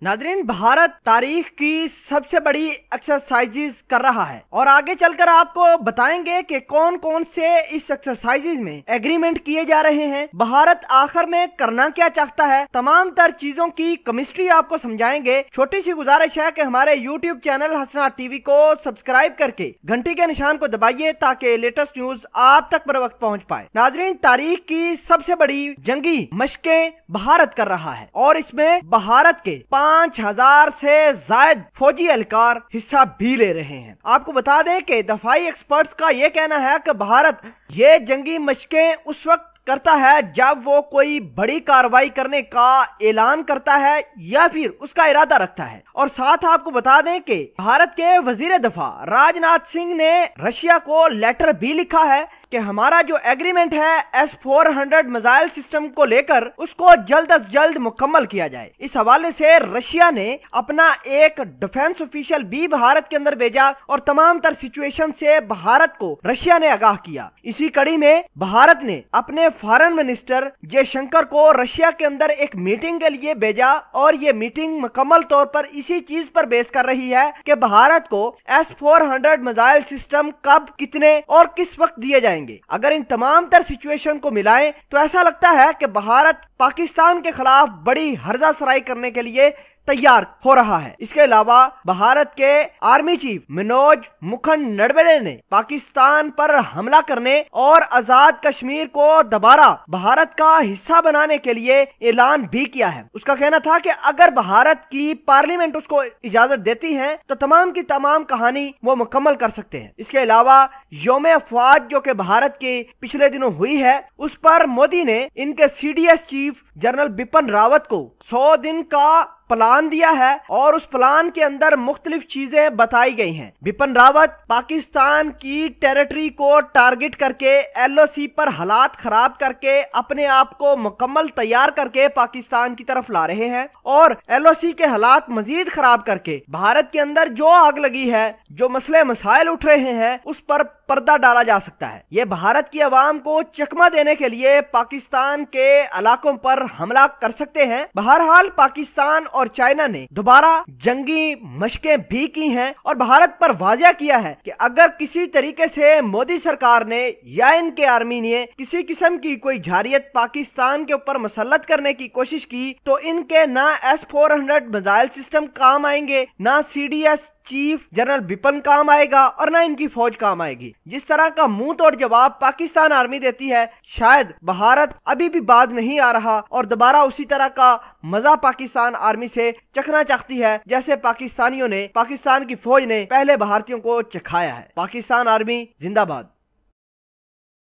नाज़रीन, भारत तारीख की सबसे बड़ी एक्सरसाइजेज कर रहा है और आगे चलकर आपको बताएंगे कि कौन कौन से इस एक्सरसाइजेज में एग्रीमेंट किए जा रहे हैं, भारत आखिर में करना क्या चाहता है, तमाम तर चीजों की केमिस्ट्री आपको समझाएंगे। छोटी सी गुजारिश है कि हमारे YouTube चैनल हसना टीवी को सब्सक्राइब करके घंटी के निशान को दबाइए ताकि लेटेस्ट न्यूज आप तक बर वक्त पहुंच पाए। नाज़रीन, तारीख की सबसे बड़ी जंगी मशकें भारत कर रहा है और इसमें भारत के 5000 से जायद फौजी एहलकार हिस्सा भी ले रहे हैं। आपको बता दें कि दफाई एक्सपर्ट्स का यह कहना है कि भारत ये जंगी मशकें उस वक्त करता है जब वो कोई बड़ी कार्रवाई करने का ऐलान करता है या फिर उसका इरादा रखता है। और साथ आपको बता दें कि भारत के वजीर दफा राजनाथ सिंह ने रशिया को लेटर भी लिखा है कि हमारा जो एग्रीमेंट है S-400 मिसाइल सिस्टम को लेकर उसको जल्द अज जल्द मुकम्मल किया जाए। इस हवाले से रशिया ने अपना एक डिफेंस ऑफिशियल भी भारत के अंदर भेजा और तमाम तर सिचुएशन से भारत को रशिया ने आगाह किया। इसी कड़ी में भारत ने अपने फॉरेन मिनिस्टर जयशंकर को रशिया के अंदर एक मीटिंग के लिए भेजा और ये मीटिंग मुकम्मल तौर पर इसी चीज पर बेस कर रही है कि भारत को S-400 मिसाइल सिस्टम कब, कितने और किस वक्त दिए जाएंगे। अगर इन तमाम तर सिचुएशन को मिलाएं तो ऐसा लगता है कि भारत पाकिस्तान के खिलाफ बड़ी हर्जासराई करने के लिए तैयार हो रहा है। इसके अलावा भारत के आर्मी चीफ मनोज मुकुंद नरवणे ने पाकिस्तान पर हमला करने और आजाद कश्मीर को दोबारा भारत का हिस्सा बनाने के लिए ऐलान भी किया है। उसका कहना था कि अगर भारत की पार्लियामेंट उसको इजाजत देती है तो तमाम की तमाम कहानी वो मुकम्मल कर सकते हैं। इसके अलावा यौम अफवाज जो कि भारत के पिछले दिनों हुई है उस पर मोदी ने इनके CDS chief general Bipin Rawat को 100 दिन का प्लान दिया है और उस प्लान के अंदर मुख्तलिफ चीजें बताई गई हैं। बिपिन रावत पाकिस्तान की टेरिटरी को टारगेट करके LOC पर हालात खराब करके अपने आप को मुकम्मल तैयार करके पाकिस्तान की तरफ ला रहे हैं और LOC के हालात मजीद खराब करके भारत के अंदर जो आग लगी है, जो मसले मसाइल उठ रहे हैं उस पर पर्दा डाला जा सकता है। ये भारत की आवाम को चकमा देने के लिए पाकिस्तान के इलाकों पर हमला कर सकते हैं। बहरहाल पाकिस्तान और चाइना ने दोबारा जंगी मशकें भी की हैं और भारत पर वाज़ेह किया है कि अगर किसी तरीके से मोदी सरकार ने या इनके आर्मी ने किसी किस्म की कोई जारियत पाकिस्तान के ऊपर मुसल्लत करने की कोशिश की तो इनके ना S-400 मिसाइल सिस्टम काम आएंगे, ना CDS चीफ जनरल बिपिन काम आएगा और ना इनकी फौज काम आएगी। जिस तरह का मुंह तोड़ जवाब पाकिस्तान आर्मी देती है, शायद भारत अभी भी बाज नहीं आ रहा और दोबारा उसी तरह का मजा पाकिस्तान आर्मी से चखना चाहती है जैसे पाकिस्तानियों ने, पाकिस्तान की फौज ने पहले भारतीयों को चखाया है। पाकिस्तान आर्मी जिंदाबाद।